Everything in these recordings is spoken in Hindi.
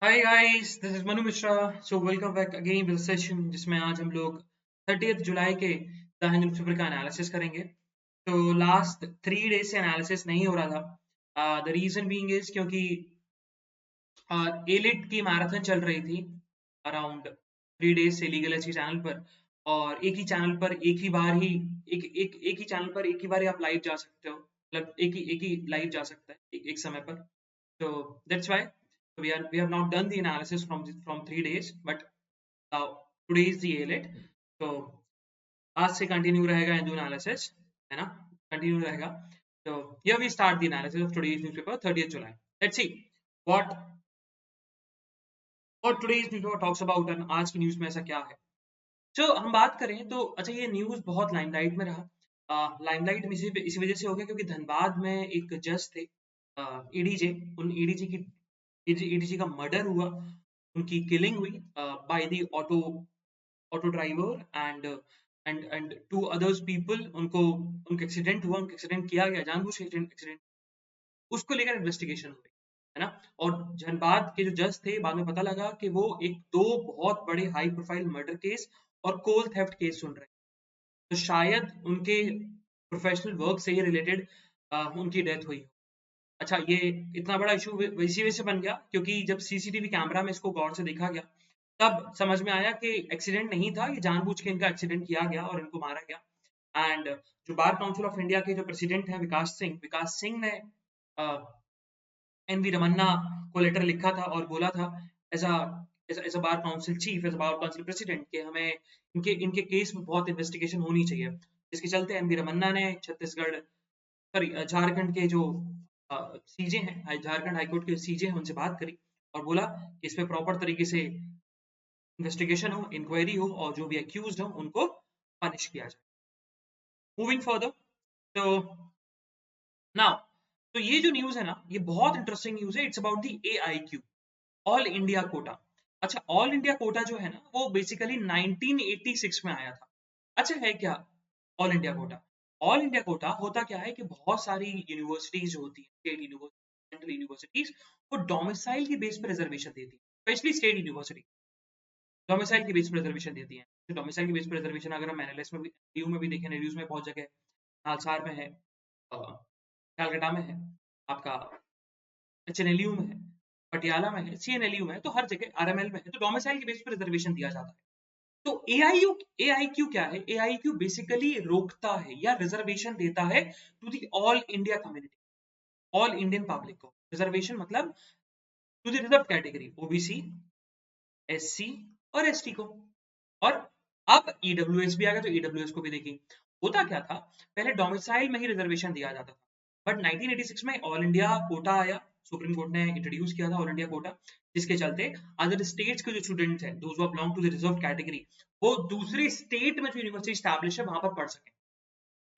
Hi guys, this is Manu Mishra. So welcome back again with session जिसमें आज हम लोग 30th जुलाई के द हिंदू न्यूज़पेपर का एनालिसिस करेंगे। तो लास्ट 3 डेज से एनालिसिस नहीं हो रहा था। द रीजन बीइंग इज क्योंकि एलिट की मैराथन चल रही थी अराउंड 3 डेज से लीगल एसी चैनल पर। और एक ही चैनल पर एक ही बार ही एक ही चैनल पर एक ही बार ही आप लाइव जा सकते हो। मतलब एक ही लाइव जा सकता है एक समय पर। So that's why we have not done the analysis from 3 days, but today is the ALET. So आज से कंटिन्यू रहेगा हिंदू एनालिसिस, है ना? कंटिन्यू रहेगा। So here we start the analysis of today's newspaper, 30th July. Let's see what what today's newspaper talks about and आज की न्यूज में ऐसा क्या है। जो हम बात करें तो अच्छा, ये न्यूज बहुत लाइमलाइट में रहा। लाइमलाइट में इसी वजह से हो गया क्योंकि धनबाद में एक जज थे, ईडीजे। उन ईडीजी का मर्डर हुआ, उनकी किलिंग हुई by the auto driver and two others people. उनका एक्सीडेंट हुआ, उनका एक्सीडेंट किया गया, जानबूझ के एक्सीडेंट, उसको लेकर इन्वेस्टिगेशन हुई, है ना? और धनबाद के जो जज थे, बाद में पता लगा कि वो दो बहुत बड़े हाई प्रोफाइल मर्डर केस और कोल थेफ्ट केस सुन रहे हैं। तो शायद उनके प्रोफेशनल वर्क से ही रिलेटेड उनकी डेथ हुई। अच्छा, ये इतना बड़ा इशू इसी वजह से बन गया क्योंकि जब सीसीटीवी कैमरा में इसको गौर से देखा गया तब समझ में आया कि एक्सीडेंट नहीं था, ये जानबूझ के इनका एक्सीडेंट किया गया और इनको मारा गया। एंड जो बार काउंसिल ऑफ इंडिया के जो प्रेसिडेंट हैं विकास सिंह ने एनवी रमन्ना को लेटर लिखा था और बोला था as a bar council chief, as a bar council president, कि हमें इनके इनके केस में बहुत इन्वेस्टिगेशन होनी चाहिए। जिसके चलते एनवी रमन्ना ने छत्तीसगढ़, सॉरी, झारखंड के जो सीजे हैं, झारखंड हाईकोर्ट के सीजे हैं, उनसे बात करी और बोला कि इस पे प्रॉपर तरीके से इन्वेस्टिगेशन हो, इंक्वायरी हो और जो भी एक्यूज्ड हो उनको पनिश किया जाए। मूविंग फर्दर, तो नाउ, तो ये जो न्यूज है ना, ये बहुत इंटरेस्टिंग न्यूज है। It's about the AIQ, all India quota. अच्छा, ऑल इंडिया कोटा जो है ना, वो बेसिकली 1986 में आया था। अच्छा, है क्या all India quota? All India quota होता क्या है कि बहुत सारी यूनिवर्सिटीज जो होती है, स्टेट यूनिवर्सिटी, सेंट्रल यूनिवर्सिटीज, वो डोमिसाइल की बेस पर रिजर्वेशन देती है। स्पेशली स्टेट यूनिवर्सिटी डोमिसाइल की बेस पर रिजर्वेशन देती है। तो डोमिसाइल की बेस पर रिजर्वेशन अगर हम एनालिस में भी, न्यू में भी देखें, न्यूज में बहुत जगह है, नालसार में है, कैलकाटा में है, आपका एचएनएलयू में है, पटियाला में है, सीएनएलयू में है, तो हर जगह आरएमएल में है, तो डोमिसाइल की बेस पर रिजर्वेशन दिया जाता है। तो एआईक्यू क्या है? एआईक्यू बेसिकली रोकता है या रिजर्वेशन देता है to the all India community, all Indian public को। रिजर्वेशन मतलब to the reserve category, OBC, SC और एसटी को। और अब ईडब्ल्यूएस भी आ गया, तो ईडब्ल्यूएस को भी देखिए। होता क्या था, पहले डोमिसाइल में ही रिजर्वेशन दिया जाता था, बट 1986 में ऑल इंडिया कोटा आया, सुप्रीम कोर्ट ने इंट्रोड्यूस किया था ऑल इंडिया कोटा, जिसके चलते अदर स्टेट्स के जो स्टूडेंट्स हैं, those who belong to the reserve category, वो दूसरे स्टेट में जो यूनिवर्सिटी स्टैब्लिश है वहां पर पढ़ सकें।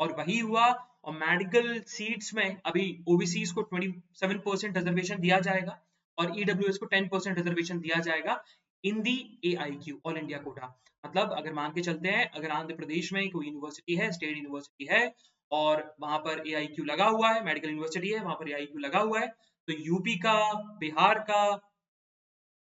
और वही हुआ। और मेडिकल सीट्स में अभी ओबीसीज को 27% रिजर्वेशन दिया जाएगा और ईडब्ल्यूएस को 10% रिजर्वेशन दिया जाएगा इन दी AIQ, ऑल इंडिया कोटा। मतलब अगर मान के चलते हैं, अगर आंध्र प्रदेश में कोई यूनिवर्सिटी है, स्टेट यूनिवर्सिटी है, और वहां पर AIQ लगा हुआ है, मेडिकल यूनिवर्सिटी है, वहां पर AIQ लगा हुआ है, तो यूपी का, बिहार का,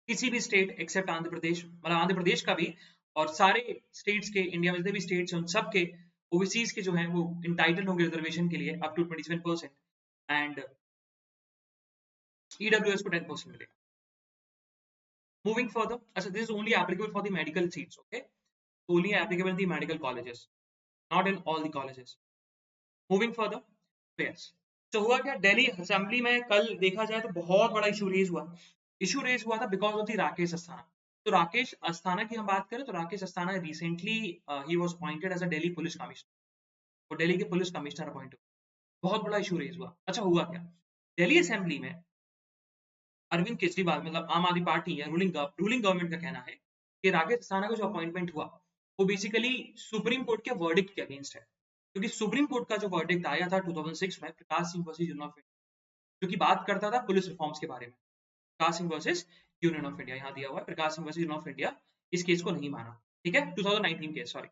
किसी भी स्टेट एक्सेप्ट आंध्र प्रदेश, मतलब आंध्र प्रदेश का भी, और सारे स्टेट्स के, इंडिया में जितने भी स्टेट्स हैं उन सब के ओबीसीज के जो हैं वो इंटाइटल होंगे रिजर्वेशन के लिए अप टू 27%, एंड ईडब्ल्यूएस को 10% मिलेगा। मूविंग फर्दर, अच्छा, this is only applicable for the medical seats, okay, only applicable in the medical colleges, not in all the colleges. Moving further, yes. तो हुआ क्या, दिल्ली असेंबली में कल देखा जाए तो बहुत बड़ा इशू रेज हुआ था because of the Rakesh Asthana. तो राकेश अस्थाना की हम बात करें तो राकेश अस्थाना रिसेंटली ही was appointed as a Delhi police commissioner, वो दिल्ली के पुलिस कमिश्नर अपॉइंट हुए। बहुत बड़ा इशू रेज हुआ। अच्छा, हुआ क्या, दिल्ली असेंबली में अरविंद केजरीवाल, मतलब आम आदमी पार्टी या रूलिंग गवर्नमेंट का कहना है कि राकेश अस्थाना का जो अपॉइंटमेंट हुआ वो बेसिकली सुप्रीम कोर्ट के वर्डिक्ट के अगेंस्ट है। क्योंकि सुप्रीम कोर्ट का जो वर्डिक्ट आया था 2006 में, Prakash Singh versus union of India, जो कि बात करता था पुलिस रिफॉर्म्स के बारे में, Prakash Singh versus union of India, यहाँ दिया हुआ है Prakash Singh versus union of India, इस केस को नहीं माना। ठीक है, 2019 केस, सॉरी,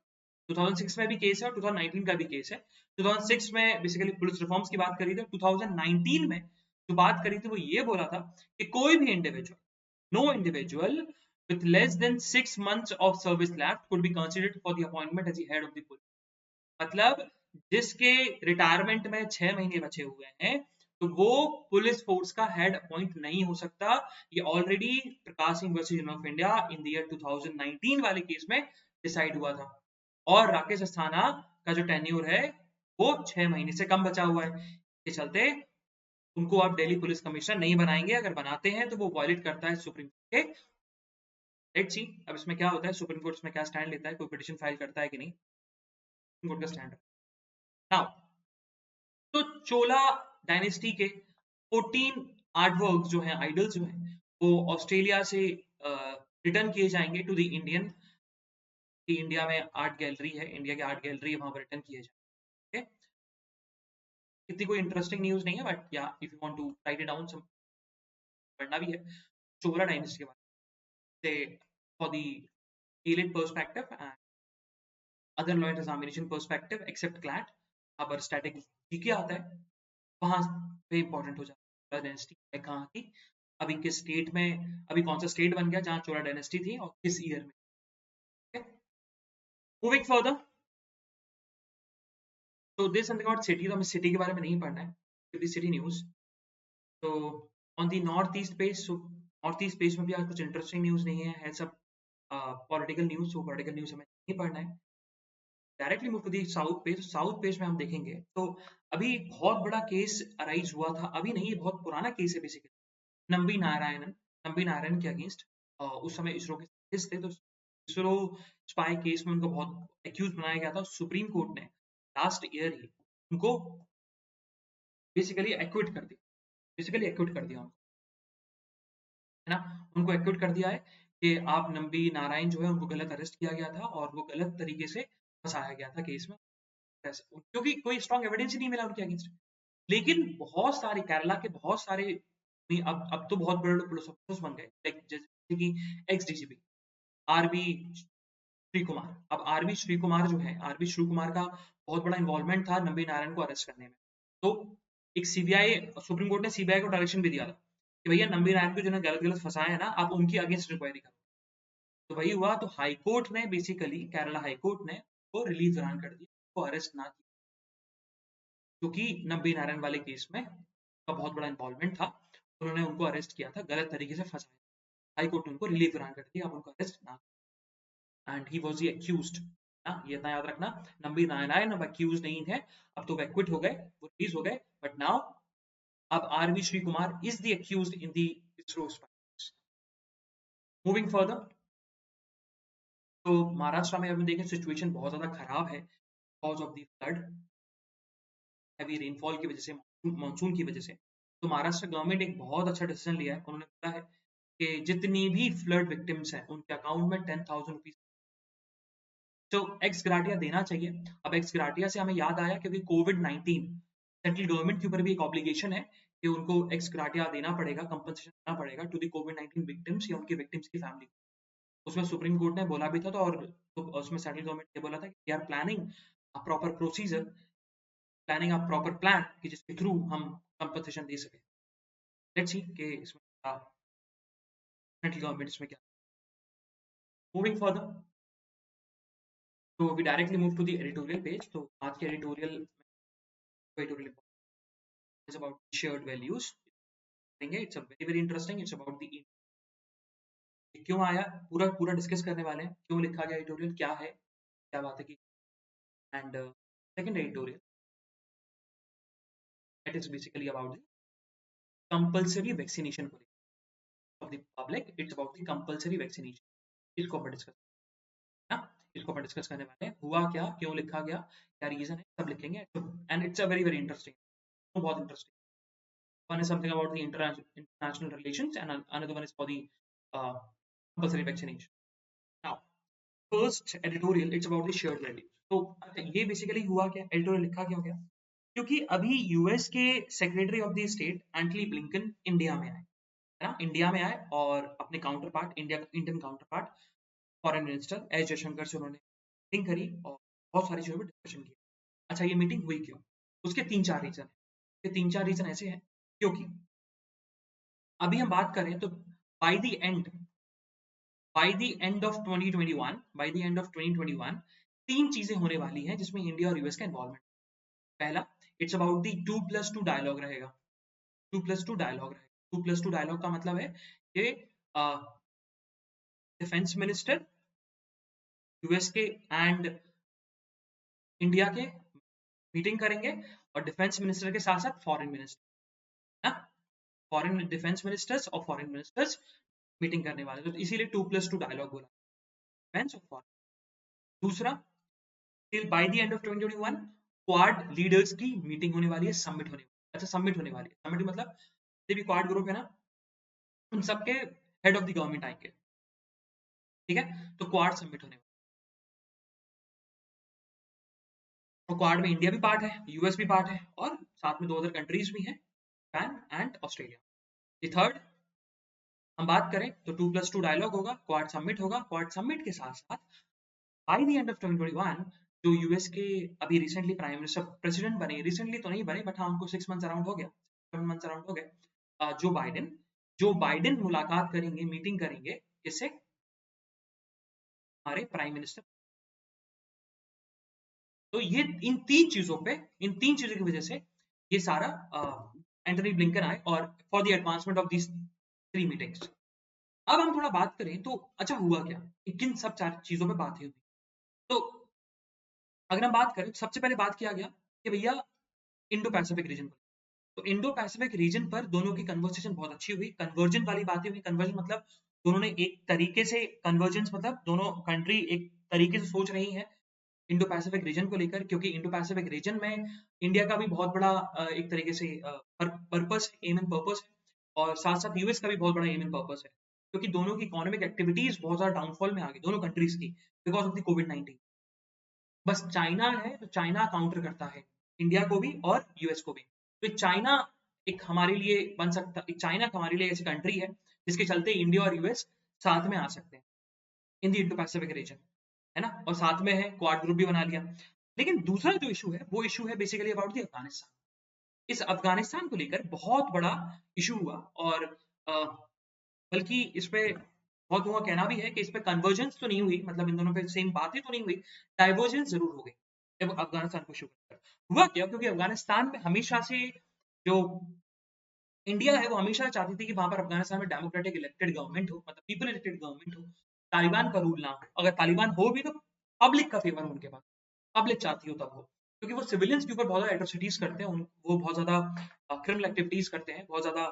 2006 में भी केस है और 2019 का भी केस है। 2006 में बेसिकली पुलिस रिफॉर्म्स की बात करी थी, 2019 में जो बात करी थी वो ये बोला था कि कोई भी individual No individual with less than 6 months of service left could be considered for the appointment as the head of the police. मतलब जिसके रिटायरमेंट में 6 महीने बचे हुए हैं तो वो पुलिस फोर्स का हेड अपॉइंट नहीं हो सकता। ये already Prakash Singh versus union of India in the year 2019 वाले केस में डिसाइड हुआ था। और राकेश अस्थाना का जो टेन्योर है वो 6 महीने से कम बचा हुआ है। इसके चलते उनको आप दिल्ली पुलिस कमिश्नर नहीं बनाएंगे। अगर बनाते हैं तो वो वायलेट करता है सुप्रीम कोर्ट के। लेट्स सी अब इसमें क्या होता है, सुप्रीम कोर्ट इसमें क्या स्टैंड लेता है, कोई पिटीशन फाइल करता है कि नहीं, सुप्रीम कोर्ट का स्टैंड। नाउ तो चोला डायनेस्टी के 14 आर्टवर्क जो हैं, आइडल्स जो हैं, वो ऑस्ट्रेलिया से रिटर्न किए जाएंगे टू द इंडियन। इंडिया में आर्ट गैलरी है, इंडिया की आर्ट गैलरी है, वहां पर रिटर्न किए जाएंगे। इतनी कोई इंटरेस्टिंग न्यूज नहीं है, बट या if you want to write it down some पढ़ना भी है चोला डायनेस्टी के बारे में for the alien perspective and other law examination perspective except CLAT। अब स्टैटिक जीके आता है वहां पे इंपॉर्टेंट हो जाता है डायनेस्टी है कहाँ की, अभी किस स्टेट में, अभी कौन सा स्टेट बन गया जहाँ चोला डायनेस्टी थी और किस ईयर में। मूविंग फर्दर तो दिस समथिंग अबाउट सिटी, तो हमें सिटी के बारे में नहीं पढ़ना है, सिटी न्यूज। तो on the north east page, so north east page में भी आज कुछ इंटरेस्टिंग न्यूज नहीं है सब पॉलिटिकल न्यूज। तो पॉलिटिकल न्यूज हमें नहीं पढ़ना है। Directly move to the south page. South page में हम देखेंगे तो अभी बहुत बड़ा केस अराइज हुआ था, अभी नहीं, ये बहुत पुराना केस है बेसिकली, नंबी नारायण के अगेंस्ट। उस समय इसरो के साइंटिस्ट थे, तो इसरो स्पाई केस में उनको बहुत एक्यूज बनाया गया था। सुप्रीम कोर्ट ने लास्ट ईयर ही उनको बेसिकली एक्विट कर दिया है ना, उनको एक्विट कर दिया है कि आप नंबी नारायण जो है उनको गलत अरेस्ट किया गया था और वो गलत तरीके से फंसाया गया था केस में, क्योंकि कोई स्ट्रॉन्ग एविडेंस ही नहीं मिला उनके अगेंस्ट। लेकिन बहुत सारे केरला के बहुत सारे अब तो बहुत बड़े पुलिस ऑफिसर्स बन गए, लाइक जैसे कि ex DGP RB Sree Kumar. अब आरबी श्री कुमार जो है, आरबी श्री कुमार का बहुत बड़ा इन्वॉल्वमेंट था नंबी नारायण को अरेस्ट करने में। तो एक सीबीआई, सुप्रीम कोर्ट ने सीबीआई को डायरेक्शन भी दिया था कि भैया नंबी नारायण को जिन्होंने गलत गलत फंसाया है ना, आप उनकी अगेंस्ट इंक्वायरी करो। तो वही हुआ, तो हाई कोर्ट ने बेसिकली, केरला हाई कोर्ट ने वो रिलीज ग्रांट कर दिया, वो अरेस्ट ना किया, क्योंकि नंबी नारायण वाले केस में का बहुत बड़ा इन्वॉल्वमेंट था। उन्होंने उनको अरेस्ट किया था, गलत तरीके से फंसाया। हाई कोर्ट ने उनको रिलीव ग्रांट कर दिया, अब उनको अरेस्ट ना, and he was the accused. ये इतना याद रखना, नंबी नारायण अब एक्यूज नहीं है, अब तो वो एक्विट हो गए, वो रिलीज हो गए, बट नाउ अब RV Sree Kumar is the accused in the ISRO spy. Moving further तो महाराष्ट्र में अभी देखें सिचुएशन बहुत ज्यादा खराब है because of the flood, heavy rainfall की वजह से, मानसून की वजह से। तो महाराष्ट्र गवर्नमेंट एक बहुत अच्छा डिसीजन लिया है, उन्होंने बोला है कि जितनी भी फ्लड विक्टिम्स हैं उनके अकाउंट में 10,000 रुपीज तो एक्स ग्राटिया देना चाहिए। अब एक्स ग्राटिया से हमें याद आया क्योंकि कोविड-19 सेंट्रल गवर्नमेंट के ऊपर भी एक ऑब्लिगेशन है कि उनको एक्स ग्राटिया देना पड़ेगा, कंपनसेशन देना पड़ेगा टू द कोविड-19 विक्टिम्स या उनके विक्टिम्स की फैमिली। उसमें सुप्रीम कोर्ट ने बोला भी था, तो और तो उसमें सेंट्रल गवर्नमेंट ने बोला था कि we are planning a proper procedure, planning a proper plan कि जिसके थ्रू हम कंपनसेशन दे सके। लेट्स सी कि इसमें सेंट्रल गवर्नमेंट इसमें क्या। मूविंग फर्दर तो we directly move to the editorial page. तो आज के editorial is about shared values। It's a very very interesting, it's about the क्यों आया, पूरा पूरा डिस्कस करने वाले हैं, क्यों लिखा गया एडिटोरियल, क्या है, क्या बात है की। And second editorial that is basically about the compulsory vaccination of the public। It's about the compulsory vaccination। इसको अपन डिस्कस ना, इसको अपन डिस्कस करने वाले हैं, हुआ क्या, क्यों लिखा गया, क्या रीजन है, सब लिखेंगे। And it's a very very interesting, बहुत interesting. One is something about the international relations and another one is for the compulsory vaccination। Now first editorial it's about the shared values। तो ये बेसिकली हुआ क्या, एडिटोरियल लिखा क्या हो गया, क्योंकि अभी यूएस के secretary of the state Antony Blinken India में आए, है ना, इंडिया में आए और अपने counter part, Indian counter part foreign minister S Jaishankar से उन्होंने मीटिंग करी और बहुत सारी चीजों पर डिस्कशन किया। अच्छा ये मीटिंग हुई क्यों, उसके 3-4 रीजन है। ये 3-4 रीजन ऐसे हैं क्योंकि अभी हम बात करें तो बाय द एंड ऑफ 2021 तीन चीजें होने वाली हैं जिसमें इंडिया और यूएस का इन्वॉल्वमेंट। पहला, इट्स अबाउट द 2+2 डायलॉग रहेगा। 2+2 डायलॉग रहेगा। 2+2 डायलॉग का मतलब है कि डिफेंस मिनिस्टर यूएस के एंड इंडिया के मीटिंग करेंगे और डिफेंस मिनिस्टर के साथ साथ फॉरेन मिनिस्टर, ना, फॉरेन डिफेंस मिनिस्टर्स और फॉरेन मिनिस्टर्स मीटिंग करने वाले, तो इसीलिए 2+2 डायलॉग बोला, डिफेंस और फॉरेन। दूसरा, till by the end of 2021 quad leaders की मीटिंग होने वाली है, समिट होने वाली है। अच्छा, समिट होने वाली है, समिट मतलब जो भी क्वाड ग्रुप है ना, उन सबके हेड ऑफ द गवर्नमेंट आएंगे, ठीक है, तो क्वाड समिट होने वाली है। और क्वाड में इंडिया भी पार्ट है, यूएस भी पार्ट है, और साथ में 2 अदर कंट्रीज भी हैं, जापान एंड ऑस्ट्रेलिया। थर्ड, हम बात करें तो 2+2 डायलॉग होगा, क्वाड समिट होगा। क्वाड समिट के साथ साथ बाय द एंड ऑफ 2021 जो यूएस के अभी रिसेंटली प्राइम मिनिस्टर प्रेसिडेंट बने, रिसेंटली तो नहीं बने बट हाँ उनको 6 मंथ्स अराउंड हो गया, 7 मंथ्स अराउंड हो गए, जो बाइडेन मुलाकात करेंगे, मीटिंग करेंगे, किससे? हमारे प्राइम मिनिस्टर। तो ये इन तीन चीजों की वजह से ये सारा एंटनी ब्लिंकन आए और for the advancement of these 3 meetings. अब हम थोड़ा बात करें तो अच्छा हुआ क्या, किन सब 4 चीजों पे बात हुई। तो अगर हम बात करें, सबसे पहले बात किया गया कि भैया इंडो पैसिफिक रीजन पर, तो इंडो पैसिफिक रीजन पर दोनों की कन्वर्सेशन बहुत अच्छी हुई, कन्वर्जन वाली बातें हुई। कन्वर्जन मतलब दोनों ने एक तरीके से, कन्वर्जेंस मतलब दोनों कंट्री एक तरीके से सोच रही है इंडो पैसिफिक रीजन को लेकर, क्योंकि इंडो पैसिफिक रीजन में इंडिया का भी बहुत बड़ा एक तरीके से पर्पस, एम एंड पर्पस है, और साथ साथ यूएस का भी बहुत बड़ा एम एंड पर्पस है, क्योंकि दोनों की इकोनॉमिक एक्टिविटीज बहुत ज्यादा डाउनफॉल में आ गई, दोनों कंट्रीज की, बिकॉज ऑफ द कोविड-19। बस चाइना है तो चाइना काउंटर करता है इंडिया को भी और यूएस को भी। तो चाइना एक हमारे लिए बन सकता, एक चाइना हमारे लिए ऐसी कंट्री है जिसके चलते इंडिया और यूएस साथ में आ सकते हैं in the Indo Pacific region, है ना, और साथ में है, क्वाड ग्रुप भी बना लिया। लेकिन दूसरा जो इशू है वो इशू है बेसिकली अबाउट द अफगानिस्तान। इस अफगानिस्तान को लेकर बहुत बड़ा इशू हुआ, और बल्कि इस पे बहुत लोगों का कहना भी है कि इस पे कन्वर्जेंस तो नहीं हुई, मतलब इन दोनों पे सेम बातें तो नहीं हुई, डाइवर्जेंस जरूर हो गई जब अफगानिस्तान को इशू कर। हुआ क्या, क्योंकि अफगानिस्तान में हमेशा से जो इंडिया है वो हमेशा चाहती थी कि वहां पर अफगानिस्तान में डेमोक्रेटिक इलेक्टेड गवर्नमेंट हो, मतलब पीपल इलेक्टेड गवर्नमेंट हो, तालिबान का रूल ना हो। अगर तालिबान हो भी तो पब्लिक का फेवर उनके पास, पब्लिक चाहती हो तब हो, क्योंकि वो सिविलियंस के ऊपर बहुत ज्यादा एट्रोसिटीज करते हैं, वो बहुत ज्यादा क्रिमिनल एक्टिविटीज करते हैं, बहुत ज्यादा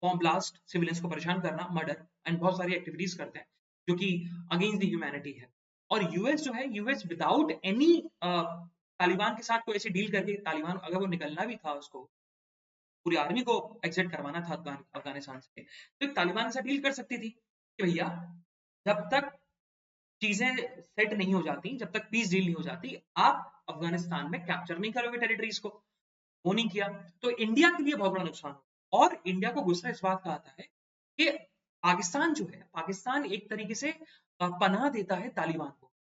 बॉम्ब ब्लास्ट, सिविलियंस को परेशान करना, मर्डर एंड बहुत सारी एक्टिविटीज करते हैं जो कि अगेंस्ट द ह्यूमैनिटी है। और यूएस जो है, यूएस विदाउट एनी तालिबान के साथ कोई ऐसी डील करके, तालिबान अगर वो निकलना भी था, उसको पूरी आर्मी को एग्जिट करवाना था अफगानिस्तान से, तो एक तालिबान से डील कर सकती थी कि भैया जब तक चीजें सेट नहीं हो जाती, जब तक पीस डील नहीं हो जाती, आप अफगानिस्तान में कैप्चर नहीं करोगे टेरिटरीज को। वो नहीं किया, तो इंडिया के लिए बहुत बड़ा नुकसान हो। और इंडिया को गुस्सा इस बात का आता है कि पाकिस्तान जो है, पाकिस्तान एक तरीके से पनाह देता है तालिबान को।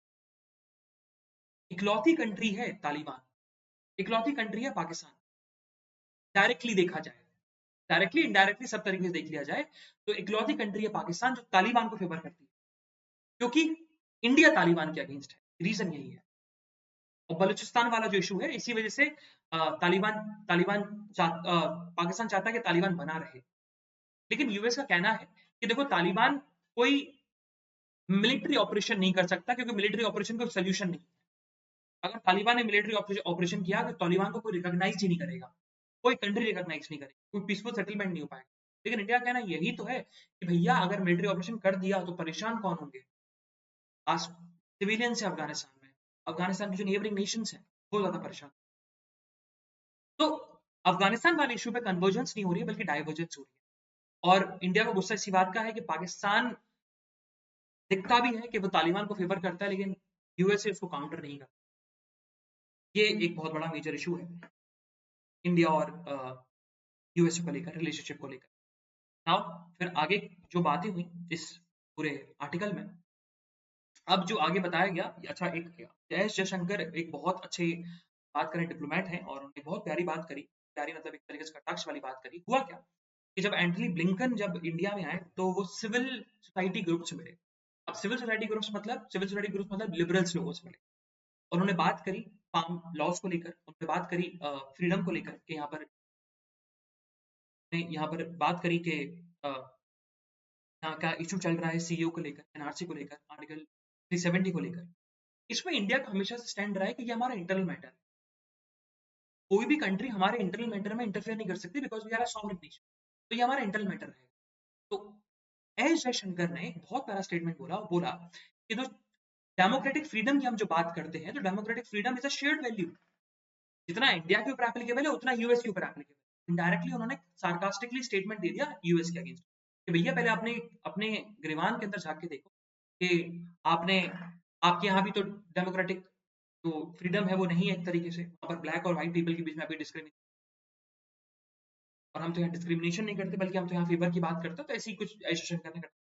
इकलौती कंट्री है तालिबान, इकलौती कंट्री है पाकिस्तान, डायरेक्टली देखा जाए, डायरेक्टली इनडायरेक्टली सब तरीके से देख लिया जाए तो इकलौती कंट्री है पाकिस्तान जो तालिबान को फेवर करती है, क्योंकि इंडिया तालिबान के अगेंस्ट है। रीजन यही है। और बलूचिस्तान वाला जो इशू है, इसी वजह से तालिबान तालिबान पाकिस्तान चाहता है कि तालिबान बना रहे। लेकिन यूएस का कहना है कि देखो, तालिबान कोई मिलिट्री ऑपरेशन नहीं कर सकता, क्योंकि मिलिट्री ऑपरेशन का सोल्यूशन नहीं। अगर तालिबान ने मिलिट्री ऑपरेशन किया तो तालिबान को कोई रिकॉग्नाइज ही नहीं करेगा, कोई कंट्री रिकॉग्नाइज नहीं करेगी, कोई पीसफुल सेटलमेंट नहीं हो पाएगा। लेकिन इंडिया का कहना यही तो है कि भैया अगर मिलिट्री ऑपरेशन कर दिया तो परेशान कौन होंगे? आज सिविलियंस है अफगानिस्तान में, अफगानिस्तान की जो नेबरिंग नेशंस हैं वो ज्यादा परेशान। तो अफगानिस्तान वाले इशू पे कन्वर्जेंस नहीं हो रही है, बल्कि डाइवर्जेंस हो रही है। और इंडिया को गुस्सा इसी बात का है कि पाकिस्तान दिखता भी है कि वो तालिबान को फेवर करता है, लेकिन यूएसए उसको काउंटर नहीं करता। ये एक बहुत बड़ा मेजर इशू है इंडिया और यूएसए को लेकर, रिलेशनशिप को लेकर। नाउ फिर आगे जो बातें हुई इस पूरे आर्टिकल में, अब जो आगे बताया गया, अच्छा, एक एस जयशंकर एक बहुत अच्छे बात करें डिप्लोमेट हैं, और उन्होंने बहुत प्यारी बात करी, प्यारी मतलब एक तरीके से कटाक्ष वाली बात करी। हुआ क्या कि जब एंटनी ब्लिंकन जब इंडिया में आए तो वो सिविल सोसाइटी ग्रुप से मिले। अब सिविल सोसाइटी ग्रुप्स मतलब लिबरल्स लोगों से मिले। उन्होंने बात करी फार्म लॉज को लेकर, उन्होंने बात करी फ्रीडम को लेकर कि यहाँ पर बात करी कि यहाँ का इशू चल रहा है सीईओ को लेकर, एनआरसी को लेकर, आर्टिकल 370 को लेकर। इसमें इंडिया का हमेशा से स्टैंड रहा है कि ये हमारा इंटरनल मैटर है। कोई भी कंट्री हमारे इंटरनल मैटर में इंटरफेयर नहीं कर सकती because we are a sovereign nation. तो ये हमारा इंटरनल मैटर है। तो एस जयशंकर ने एक बहुत बड़ा स्टेटमेंट बोला और बोला कि जो डेमोक्रेटिक फ्रीडम की हम जो बात करते हैं तो democratic freedom is a shared value. जितना इंडिया के ऊपर एप्लीकेबल है उतना यूएस के ऊपर एप्लीकेबल। इनडायरेक्टली उन्होंने सार्कास्टिकली स्टेटमेंट दे दिया यूएस के अगेंस्ट कि भैया पहले अपने अपने गिरवान के अंदर जाके देखो कि आपने आपके यहाँ भी तो डेमोक्रेटिक जो फ्रीडम है वो नहीं है एक तरीके से। वहां पर ब्लैक और व्हाइट पीपल के बीच में अभी डिस्क्रिमिनेशन, और हम तो यहाँ डिस्क्रिमिनेशन नहीं करते बल्कि हम तो यहाँ फेवर की बात करते हैं। तो ऐसी कुछ एसोसिएशन करने करते।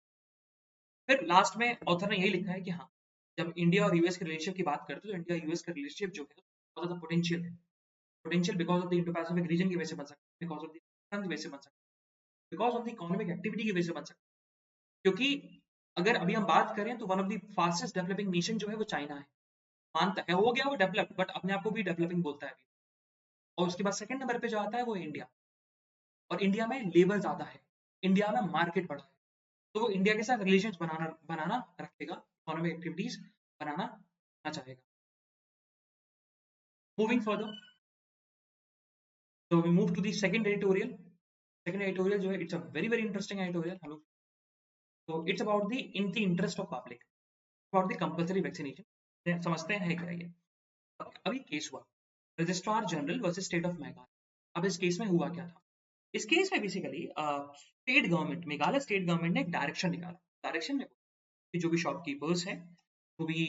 फिर लास्ट में ऑथर ने यही लिखा है कि हाँ, जब इंडिया और यूएस के रिलेशनशिप की बात करते हैं तो इंडिया यूएस का रिलेशनशिप जो है बहुत ज्यादा पोटेंशियल है। Potential because of the Indo Pacific region की वजह से बन सकता है, बिकॉज ऑफ द की वजह से बन सकता है, because of the economic activity की वजह से बन सकता है। क्योंकि अगर अभी हम बात करें तो one of the fastest developing nation जो है वो चाइना है। मानता है हो गया वो डेवलप, बट अपने आप को भी डेवलपिंग बोलता है अभी। और उसके बाद सेकंड नंबर पे जो आता है वो इंडिया। और इंडिया में लेबर ज्यादा है, इंडिया में मार्केट बड़ा है। तो वो इंडिया के साथ रिलेशन बनाना बनाना रखेगा, इकोनॉमिक एक्टिविटीज बनाना चाहेगा। Moving further, so we move to the second editorial. Second editorial जो है it's a very interesting editorial. हम लोग so it's about the in the interest of public, about the compulsory vaccination. समझते हैं क्या ये। अभी केस हुआ registrar general versus state of Meghalaya. अब इस केस में हुआ क्या था? इस केस में basically state government, Meghalaya state government ने एक डायरेक्शन निकाला। डायरेक्शन में कि जो भी शॉपकीपर्स हैं, जो भी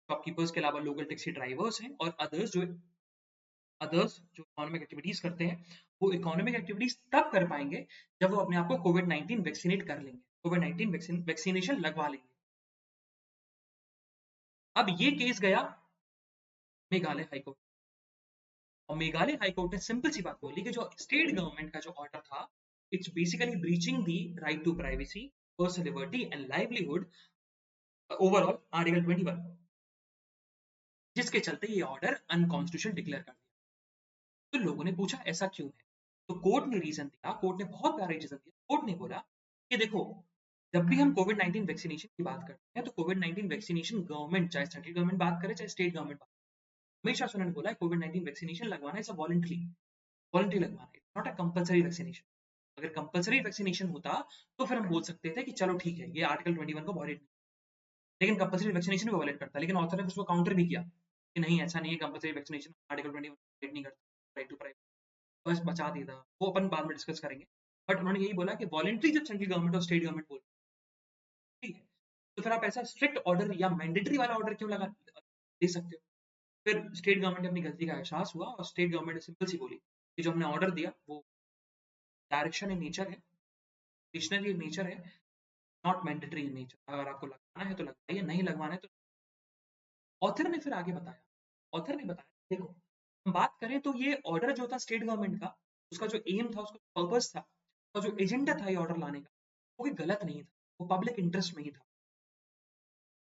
शॉपकीपर्स के अलावा लोकल टैक्सी ड्राइवर्स हैं और अदर्स जो इकोनॉमिक एक्टिविटीज करते हैं, वो इकोनॉमिक एक्टिविटीज तब कर पाएंगे जब वो अपने आप को कोविड-19 वैक्सीनेट कर लेंगे, कोविड-19 वैक्सीनेशन लगवा लेंगे। अब ये केस गया मेघालय हाईकोर्ट, और मेघालय हाईकोर्ट ने सिंपल सी बात बोली कि जो स्टेट गवर्नमेंट का जो ऑर्डर था, it's basically breaching the right to privacy, personal liberty and livelihood overall article 21, जिसके चलते ये ऑर्डर अनकॉन्स्टिट्यूशनल डिक्लेयर कर दिया। तो लोगों ने पूछा ऐसा क्यों है? तो कोर्ट ने रीजन दिया, कोर्ट ने बहुत प्यारा रीजन दिया। कोर्ट ने बोला कि देखो, जब भी हम कोविड-19 वैक्सीनेशन की बात करते हैं तो कोविड-19 वैक्सीनेशन गवर्नमेंट, चाहे सेंट्रल गवर्नमेंट बात करे चाहे स्टेट गवर्नमेंट बात, हमेशा से उन्होंने बोला है कोविड-19 वैक्सीनेशन लगवाना इज अ वॉलंटरी लगवाना है, नॉट अ कंपल्सरी वैक्सीनेशन। अगर कंपल्सरी वैक्सीनेशन होता तो फिर हम बोल सकते थे कि चलो ठीक है, ये आर्टिकल 21 को वॉयलेट, लेकिन कंपल्सरी वैक्सीनेशन भी वॉयलेट करता है। लेकिन ऑथर ने उसको काउंटर भी किया कि नहीं, ऐसा नहीं है, कंपल्सरी वैक्सीनेशन आर्टिकल 21 वॉयलेट नहीं करता, राइट टू प्राइवेसी बस बचा दिया था। वो अपन बाद में डिस्कस करेंगे। बट उन्होंने यही बोला कि वॉलंटरी जब सेंट्रल गवर्नमेंट और स्टेट गवर्नमेंट बोल, ठीक है, तो फिर आप ऐसा स्ट्रिक्ट ऑर्डर या मैंडेटरी वाला ऑर्डर क्यों लगा दे सकते हो? फिर स्टेट गवर्नमेंट ने अपनी गलती का एहसास हुआ और स्टेट गवर्नमेंट ने सिंपल सी बोली कि जो हमने ऑर्डर दिया वो डायरेक्शन इन नेचर है, डिक्शनरी इन नेचर है, नॉट मैंडेटरी इन नेचर। अगर आपको लगवाना है तो लगाइए, नहीं लगवाना है तो। ऑथर ने फिर आगे बताया, ऑथर ने बताया देखो, हम बात करें तो ये ऑर्डर जो था स्टेट गवर्नमेंट का, उसका जो एम था, उसका पर्पस था और जो एजेंडा था ये ऑर्डर लाने का, वो कोई गलत नहीं था, वो पब्लिक इंटरेस्ट में ही था।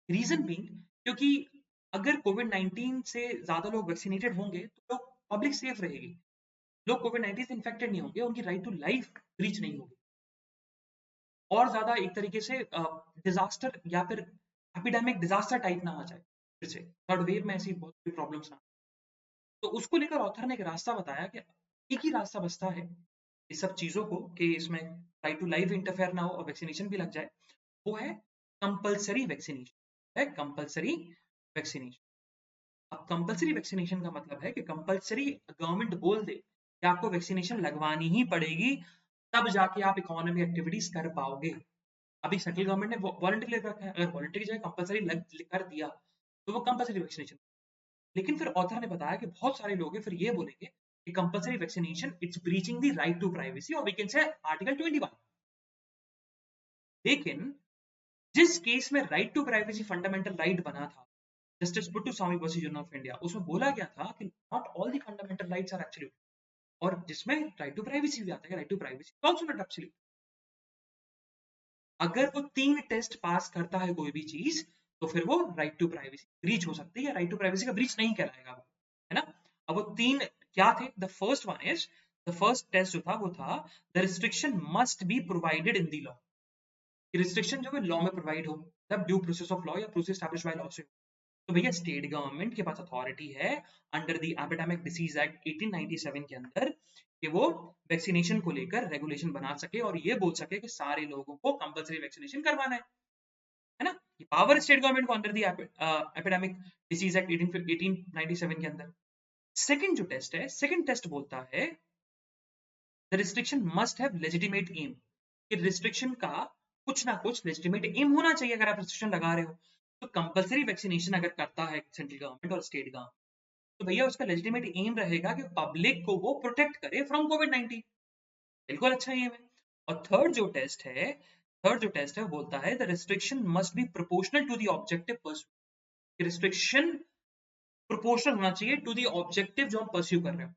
रीजन बीइंग, क्योंकि अगर कोविड-19 से ज्यादा लोग वैक्सीनेटेड होंगे तो लोग पब्लिक सेफ रहेगी, लोग कोविड-19 से इन्फेक्टेड नहीं होंगे, उनकी राइट टू लाइफ ब्रीच नहीं होगी, और ज्यादा एक तरीके से डिजास्टर या फिर एपिडेमिक डिजास्टर टाइप ना आ जाए, फिर से थर्ड वेव में ऐसी बहुत प्रॉब्लम्स ना। तो उसको लेकर ऑथर ने एक रास्ता बताया कि एक ही रास्ता बचता है इस सब चीजों को कि इसमें राइट टू लाइफ इंटरफेयर ना हो और वैक्सीनेशन भी लग जाए, वो है कंपलसरी वैक्सीनेशन। है कंपलसरी वैक्सीनेशन। अब कंपलसरी वैक्सीनेशन का मतलब है कि कंपलसरी गवर्नमेंट बोल दे कि आपको वैक्सीनेशन लगवानी ही पड़ेगी, तब जाके आप इकोनॉमिक एक्टिविटीज कर पाओगे। अभी सेंट्रल गवर्नमेंट ने वॉलंटरी ले रखा है, अगर वॉलंटरी की जगह कंपलसरी कर दिया तो वो कंपलसरी वैक्सीनेशन। लेकिन फिर ऑथर ने बताया कि बहुत सारे लोग फिर ये बोलेंगे कि compulsory vaccination it's breaching the right to privacy और वी कैन से आर्टिकल 21। लेकिन जिस केस में right to privacy fundamental right बना था, justice Puttaswamy versus union of India, उसमें बोला गया था कि not all the fundamental rights are absolute. और जिसमें राइट टू प्राइवेसी भी आता है। Right to privacy also not absolute. अगर वो 3 टेस्ट पास करता है कोई भी चीज, तो फिर वो राइट टू प्राइवेसी ब्रीच हो सकती है, या राइट टू प्राइवेसी का ब्रीच नहीं कहलाएगा वो, है ना। अब वो 3 क्या थे? द फर्स्ट टेस्ट जो था वो था the restriction must be provided in the law. Restriction जो है लॉ में प्रोवाइड हो, मतलब ड्यू प्रोसेस ऑफ लॉ या प्रोसेस एस्टैब्लिश्ड बाय लॉ से। तो भैया स्टेट गवर्नमेंट के पास अथॉरिटी है under the epidemic disease act 1897 के अंदर कि वो वैक्सीनेशन को लेकर रेगुलेशन बना सके और ये बोल सके कि सारे लोगों को कंपलसरी वैक्सीनेशन करवाना है ना। ये पावर स्टेट गवर्नमेंट को under the epidemic disease act 1897 के अंदर। सेकंड टेस्ट बोलता है the restriction must have legitimate aim, कि रिस्ट्रिक्शन का कुछ ना कुछ लेजिटिमेट एम होना चाहिए अगर आप रिस्ट्रिक्शन लगा रहे हो। तो कंपलसरी वैक्सीनेशन अगर करता है सेंट्रल गवर्नमेंट और स्टेट गवर्नमेंट, तो भैया उसका लेजिटिमेट एम रहेगा कि पब्लिक को वो प्रोटेक्ट करे फ्रॉम कोविड-19। बिल्कुल अच्छा एम है। और थर्ड जो टेस्ट है वो बोलता है the restriction must be proportional to the objective pursue. Restriction proportional होना चाहिए टू द ऑब्जेक्टिव जो हम परस्यू कर रहे हैं।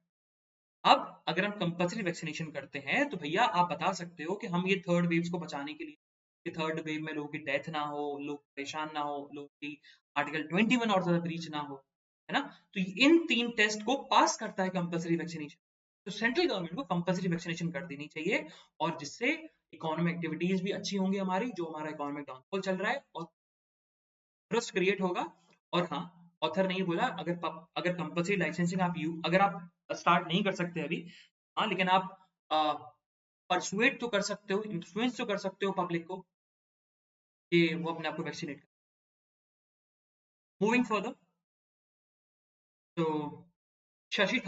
अब अगर हम कंपल्सरी वैक्सीनेशन करते हैं तो भैया आप बता सकते हो कि हम ये थर्ड वेव्स को बचाने के लिए, कि थर्ड वेव में लोगों की डेथ ना हो, लोग परेशान ना हो, लोगों की आर्टिकल 21 और ज्यादा ब्रीच ना हो, है ना। तो इन 3 टेस्ट को पास करता है कंपल्सरी वैक्सीनेशन। तो सेंट्रल गवर्नमेंट को कंपल्सरी वैक्सीनेशन कर देनी चाहिए, और जिससे इकोनॉमिक एक्टिविटीज भी अच्छी होंगी हमारी, जो हमारा इकोनॉमिक डाउनफॉल चल रहा है, और ट्रस्ट क्रिएट होगा। और हाँ, ऑथर ने ये बोला अगर कंपल्सरी लाइसेंसिंग अगर आप स्टार्ट नहीं कर सकते अभी, हाँ, लेकिन आप परसुएट तो कर सकते हो, इन्फ्लुएंस तो कर सकते हो पब्लिक को कि वो अपने आप को वैक्सीनेट करें। मूविंग फर्दर, तो शशि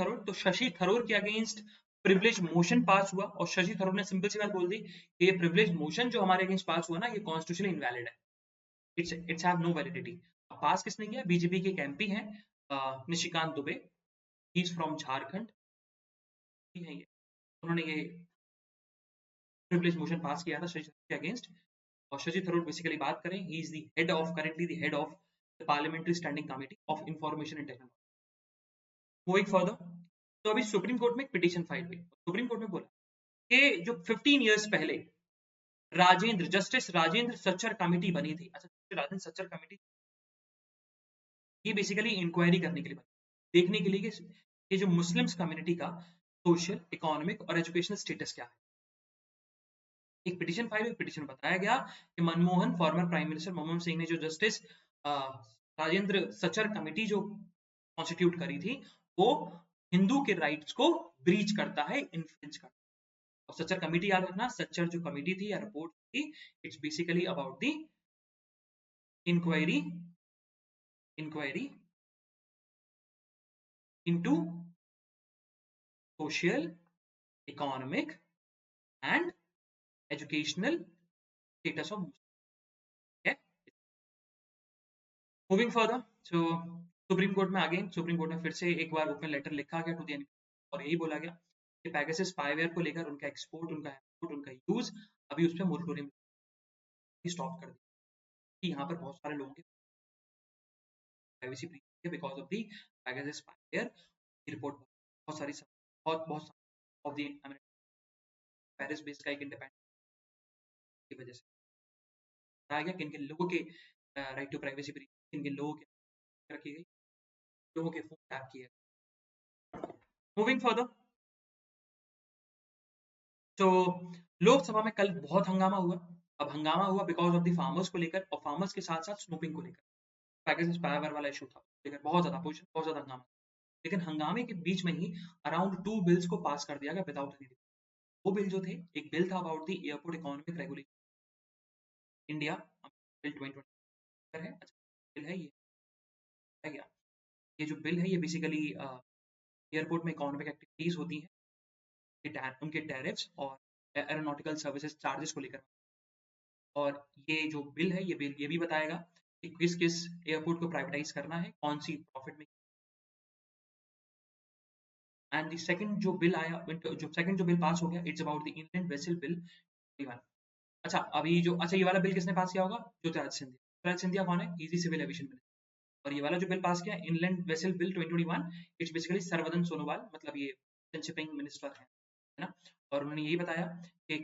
थरूर के अगेंस्ट प्रिविलेज मोशन पास हुआ, और शशि थरूर ने सिंपल सी बात बोल दी कि ये प्रिविलेज मोशन जो हमारे अगेंस्ट पास हुआ ना, ये कॉन्स्टिट्यूशनली इनवैलिड है, इट्स हैव नो वैलिडिटी। पास किसने किया? बीजेपी के एक एमपी हैं Nishikant Dubey, he is from Jharkhand, ठीक है ये, उन्होंने ये प्रिविलेज मोशन पास किया था शशि थरूर के अगेंस्ट। और शशि थरूर बेसिकली बात करें, he is the head of currently the head of the parliamentary standing committee of information and technology. Moving further, तो अभी सुप्रीम कोर्ट में एक पिटीशन फाइल हुई। सुप्रीम कोर्ट में बोला कि जो 15 इयर्स पहले जस्टिस राजेंद्र सच्चर कमेटी बनी थी, अच्छा, राजेंद्र सच्चर कमेटी, ये बेसिकली इंक्वायरी करने के लिए बनी, देखने के लिए कि ये जो मुस्लिम्स कम्युनिटी का सोशल, इकोनॉमिक और एजुकेशनल स्टेटस क्या है। एक पिटीशन फाइल हुई, पिटीशन में बताया गया कि Manmohan, former prime minister Manmohan Singh ने जो जस्टिस राजेंद्र सच्चर कमेटी जो कॉन्स्टिट्यूट करी थी, वो हिंदू के राइट्स को ब्रीच करता है, इन्फ्रिंज करता है। और सच्चर कमेटी याद रखना, सच्चर जो कमेटी थी या रिपोर्ट थी, it's basically about the inquiry into social, economic and educational status of Muslims. Okay? Moving further, so supreme court में सुप्रीम कोर्ट में फिर से एक बार ओपन लेटर लिखा गया टू द, और यही बोला गया कि पैगासस स्पाईवेयर को लेकर उनका एक्सपोर्ट, उनका इंपोर्ट, उनका यूज अभी उस पर मोरेटोरियम स्टॉप कर दिया, कि यहाँ पर बहुत सारे लोगों की प्राइवेसी ब्रीच है because of the Pegasus spyware report. बहुत सारी बहुत ऑफ द पेरिस बेस्ड का एक इंडिपेंडेंट की वजह से बताया गया कि इनके लोगों के राइट टू प्राइवेसी ब्रीच, इनके लोगों के रखी गई, लोगों के फोन टैप किए। मूविंग फर्दर, तो लोकसभा में कल बहुत हंगामा हुआ। अब हंगामा हुआ बिकॉज ऑफ द फार्मर्स को लेकर, और फार्मर्स के साथ साथ स्नूपिंग को लेकर, पैकेज पावर वाला इशू था, लेकर बहुत ज्यादा अपोजिशन, बहुत ज्यादा हंगामा। लेकिन हंगामे के बीच में ही अराउंड 2 बिल्स को पास कर दिया गया विदाउट एनी। वो बिल जो थे, एक बिल था about the airport economic regulation India, bill 2020 है। अच्छा, बिल है ये है गया। ये जो बिल है ये बेसिकली एयरपोर्ट में इकोनॉमिक एक्टिविटीज होती हैं, उनके टैरिफ्स और एरोनॉटिकल सर्विसेज चार्जेस को लेकर। और ये जो बिल है, ये बिल ये भी बताएगा कि किस किस एयरपोर्ट को प्राइवेटाइज करना है, कौन सी प्रॉफिट में। एंड द सेकंड जो बिल आया, जो सेकंड जो बिल पास हो गया, it's about the Indian vessel bill 21। अच्छा, अभी जो, अच्छा, ये वाला बिल किसने पास किया होगा? ज्योतिरादित्य सिंधिया। ज्योतिरादित्य सिंधिया कौन है? Easy civil aviation bill. और ये वाला जो बिल पास किया, inland vessel bill 2021, it's basically Sarbananda Sonowal, मतलब ये शिपिंग मिनिस्टर है ना, और उन्होंने यही बताया कि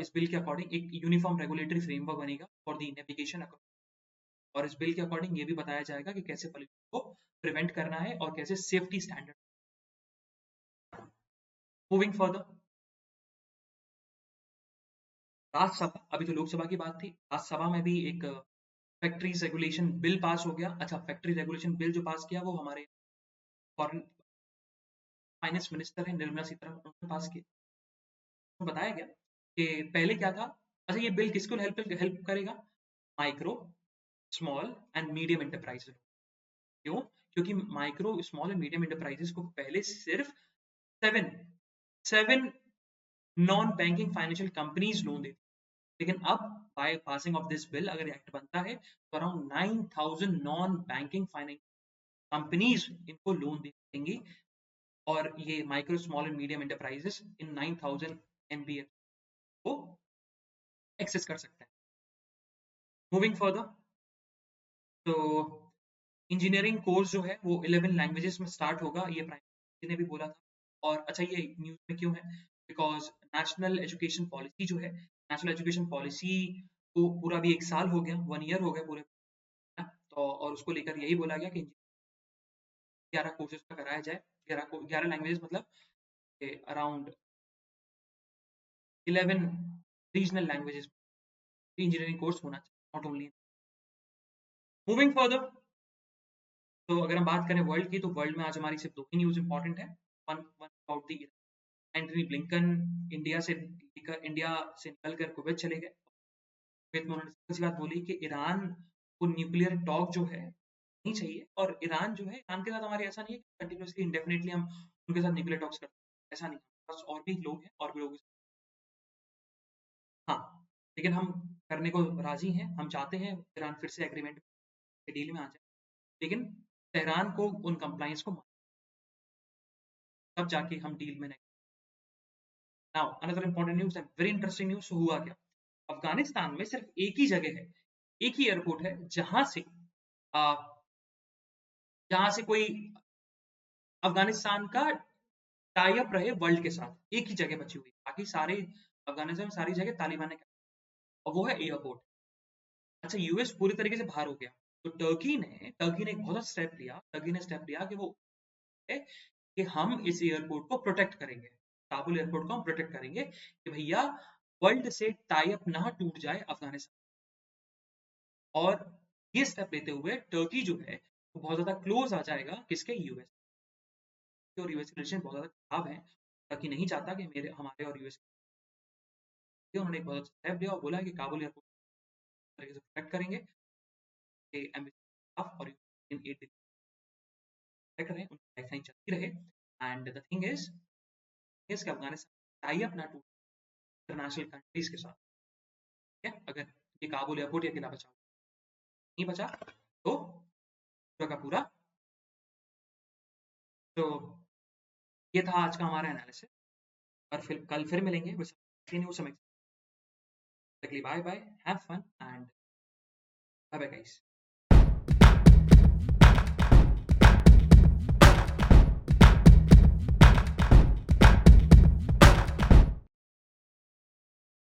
इस बिल के अकॉर्डिंग एक यूनिफॉर्म रेगुलेटरी फ्रेमवर्क बनेगा फॉर द नेविगेशन, और इस बिल के अकॉर्डिंग ये भी बताया जाएगा कि कैसे पॉल्यूशन को प्रिवेंट करना है और कैसे safety standard. Moving further, Rajya Sabha, अभी तो लोकसभा की बात थी, राज्यसभा में भी एक फैक्ट्रीज रेगुलेशन बिल पास हो गया। अच्छा, फैक्ट्री रेगुलेशन बिल जो पास किया वो हमारे फॉरेन फाइनेंस मिनिस्टर है निर्मला सीतारमण, उन्होंने पास किया। तो बताया गया कि पहले क्या था। अच्छा, ये बिल किसको हेल्प हेल्प करेगा? Micro, small and medium enterprises. क्यों? क्योंकि micro, small and medium enterprises को पहले सिर्फ seven seven non banking financial companies loan देती, लेकिन अब by passing of this bill अगर एक्ट बनता है तो around 9000 non banking finance companies इनको लोन देंगी, और ये micro, small and medium enterprises in 9000 NBF को एक्सेस कर सकते हैं। मूविंग फर्दर, तो इंजीनियरिंग कोर्स जो है वो 11 लैंग्वेजेस में स्टार्ट होगा, ये प्राइम मिनिस्टर ने भी बोला था। और अच्छा, ये न्यूज़ में क्यों है? बिकॉज नेशनल एजुकेशन पॉलिसी जो है, नेशनल एजुकेशन पॉलिसी को पूरा भी 1 साल हो गया, 1 ईयर हो गया पूरे, है ना? तो और उसको लेकर यही बोला गया कि 11 कोर्सेज का कराया जाए, 11 लैंग्वेजेस, मतलब around 11 regional languages engineering course होना चाहिए, नॉट ओनली। मूविंग फर्दर, तो अगर हम बात करें वर्ल्ड की, तो वर्ल्ड में आज हमारी सिर्फ 2 ही न्यूज़ इंपॉर्टेंट है। One one about the Antony Blinken India से निकल कर कुवैत चले गए। कुवैत में उन्होंने सिंपल सी बात बोली कि ईरान को न्यूक्लियर टॉक जो है नहीं चाहिए, और ईरान जो है, ईरान के साथ हमारे ऐसा नहीं है कि कंटिन्यूसली इंडेफिनेटली हम उनके साथ न्यूक्लियर टॉक्स करते हैं, ऐसा नहीं। बस और भी लोग हैं, और भी लोग, हाँ, लेकिन हम करने को राजी हैं, हम चाहते हैं ईरान फिर से एग्रीमेंट डील में आ जाए, लेकिन तेहरान को उन कंप्लाइंस को तब जाके हम डील में नहीं। नाउ अनदर इंपॉर्टेंट न्यूज़ है, वेरी इंटरेस्टिंग न्यूज़। हुआ क्या? अफगानिस्तान में सिर्फ एक ही जगह है, एक ही एयरपोर्ट है आ, जहां से कोई अफगानिस्तान का टाई अप रहे वर्ल्ड के साथ, एक ही जगह बची हुई, बाकी सारे अफगानिस्तान में सारी जगह तालिबान ने, और वो है एयरपोर्ट। अच्छा, यूएस पूरी तरीके से बाहर हो गया, तो टर्की ने एक बहुत स्टेप लिया, टर्की ने स्टेप लिया कि वो है कि हम इस एयरपोर्ट को प्रोटेक्ट करेंगे, काबुल एयरपोर्ट को हम प्रोटेक्ट करेंगे कि भैया वर्ल्ड से टाई अप ना टूट जाए अफगानिस्तान। और ये स्टेप लेते हुए टर्की जो है वो बहुत ज्यादा क्लोज आ जाएगा किसके? यूएस। और यूएस के रिलेशन बहुत ज्यादा खराब है, टर्की नहीं चाहता कि मेरे हमारे और यूएस के, उन्होंने एक बहुत स्टेप लिया और बोला कि काबुल एयरपोर्ट तरीके से प्रोटेक्ट करेंगे, और इन एट प्रोटेक्ट रहे, उनकी लाइफलाइन चलती रहे। And the thing is Afghanistan tie up ना टूटे इंटरनेशनल कंट्रीज के साथ, ठीक है? अगर ये काबुल एयरपोर्ट या अकेला बचा नहीं बचा तो पूरा का पूरा। तो ये था आज का हमारा एनालिसिस, और फिर कल फिर मिलेंगे with new some. Bye bye, have fun and bye bye guys.